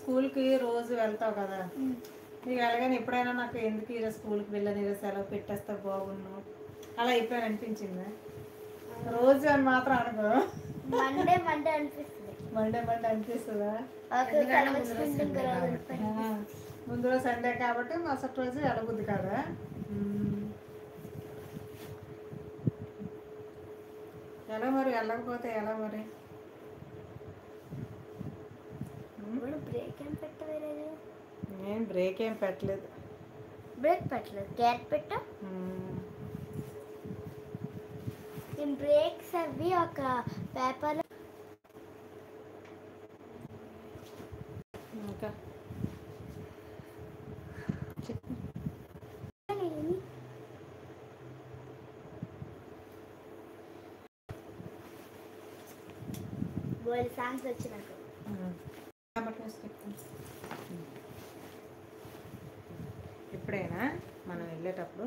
స్కూల్కి రోజు వెళ్తావు కదా, నీకు వెళ్ళగానే ఎప్పుడైనా నాకు ఎందుకు ఈరోజు స్కూల్కి వెళ్ళని, ఈరోజు సెలవు పెట్టేస్తే బాగున్నావు అలా ఎప్పుడైనా అనిపించిందా? రోజు అని మాత్రం అనుకో, మండే మండే అనిపిస్తుంది. మండే మండే అనిపిస్తుందా? ముందు రోజు సండే కాబట్టి మరుసటి రోజు వెళ్ళబుద్ది కదా. ఎలా మరి వెళ్ళకపోతే ఎలా మరి? బ్రేక్ ఏం పెట్టలేదు. నేను బ్రేక్ ఏం పెట్టలేదు. బ్రేక్ పెట్టలేదు, గ్యాప్ పెట్టా. నేను బ్రేక్స్ అవి ఒక పేపర్ ఇంకా బోల్ సాంగ్స్ వచ్చి నాకు ఎప్పుడైనా మనం వెళ్ళేటప్పుడు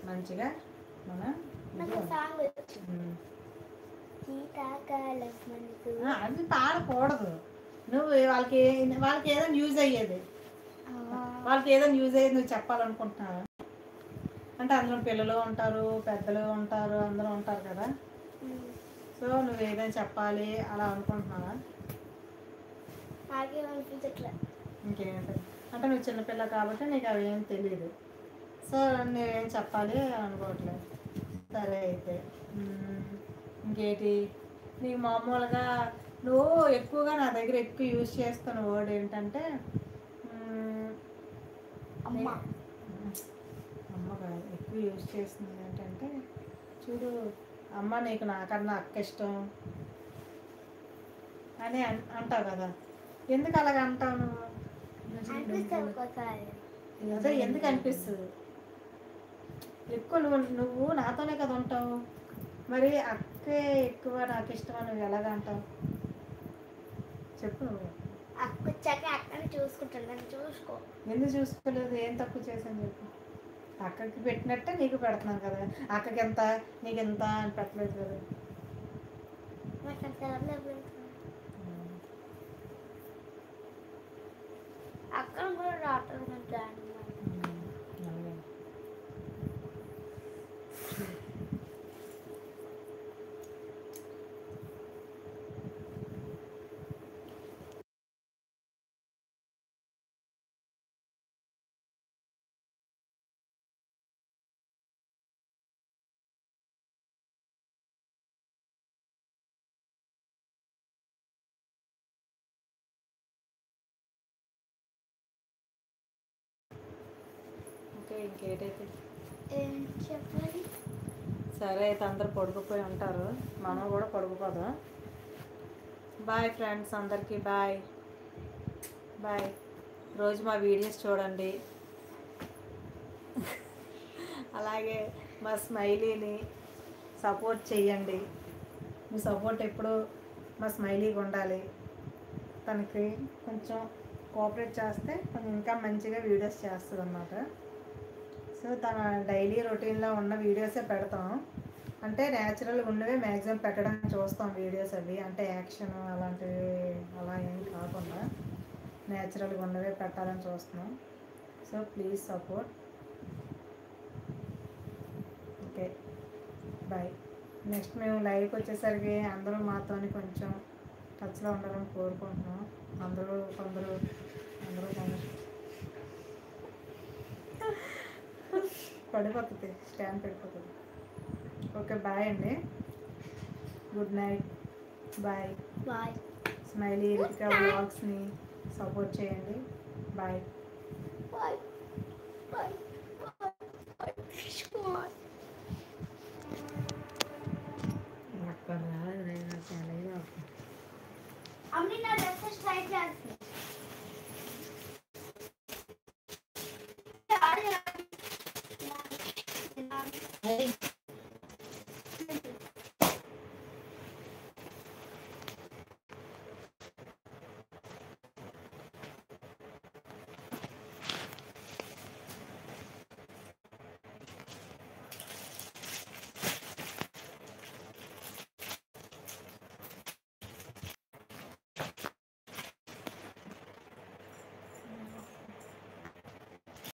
మంచిగా సాంగ్ శీతాకాలం అది పాడకూడదు. నువ్వు వాళ్ళకి ఏదైనా యూజ్ అయ్యేది, వాళ్ళకి ఏదైనా యూజ్ అయ్యేది నువ్వు చెప్పాలనుకుంటున్నావా? అంటే అందులో పిల్లలు ఉంటారు, పెద్దలు ఉంటారు, అందరూ ఉంటారు కదా. సో నువ్వు ఏదైనా చెప్పాలి అలా అనుకుంటున్నావా? ఇంకేంటి అంటే నువ్వు చిన్నపిల్ల కాబట్టి నీకు అవి ఏం తెలియదు. సో నువ్వేం చెప్పాలి అనుకోవట్లేదు. సరే అయితే ఇంకేంటి నీకు మామూలుగా నువ్వు ఎక్కువగా నా దగ్గర ఎక్కువ యూజ్ చేస్తున్న వర్డ్ ఏంటంటే అమ్మగా ఎక్కువ యూజ్ చేస్తుంది ఏంటంటే, చూడు అమ్మ నీకు నాకన్నా అక్క ఇష్టం అని అంటావు కదా. ఎందుకు అలాగ అంటావు నువ్వు? అదే ఎందుకు అనిపిస్తుంది? ఎక్కువ నువ్వు నాతోనే కదా ఉంటావు, మరి అక్కే ఎక్కువ నాకు ఇష్టం అని నువ్వు ఎలాగ అంటావు చెప్పు. నువ్వు అక్క వచ్చాక అక్కని చూసుకుంటాను, చూసుకో. ఎందుకు చూసుకోలేదు? ఏం తక్కువ చేశాను చెప్పు. అక్కకి పెట్టినట్టే నీకు పెడుతున్నాను కదా. అక్కకి ఎంత నీకు ఎంత అని పెట్టలేదు కదా. అక్కడ కూడా రావట్లేదు. ఇంకేటైతే ఏం చెప్పాలి? సరే అయితే అందరు పడుకుపోయి ఉంటారు, మనం కూడా పడుకుపోదాం. బాయ్ ఫ్రెండ్స్, అందరికీ బాయ్ బాయ్. రోజు మా వీడియోస్ చూడండి, అలాగే మా స్మైలీని సపోర్ట్ చెయ్యండి. మీ సపోర్ట్ ఎప్పుడు మా స్మైలీగా ఉండాలి. తనకి కొంచెం కోఆపరేట్ చేస్తే కొంచెం ఇంకా మంచిగా వీడియోస్ చేస్తుంది అన్నమాట. సో తన డైలీ రొటీన్లో ఉన్న వీడియోసే పెడతాం. అంటే న్యాచురల్గా ఉన్నవే మ్యాక్సిమం పెట్టడానికి చూస్తాం వీడియోస్. అవి అంటే యాక్షన్ అలాంటివి అలా ఏం కాకుండా న్యాచురల్గా ఉన్నవే పెట్టాలని చూస్తున్నాం. So please support. Okay bye. Next మేము లైవ్కి వచ్చేసరికి అందరూ మాతోని కొంచెం టచ్లో ఉండాలని కోరుకుంటున్నాం. అందరూ కొందరు పడిపోతుంది, స్టాండ్ పడిపోతుంది. ఓకే బాయ్ అండి, good night, bye bye. Smiley Ritika వ్లాగ్స్ని సపోర్ట్ చేయండి. Bye bye bye bye. అక్కడ అమ్మి నా డ్రెస్ స్ట్రైట్ చేస్తుంది.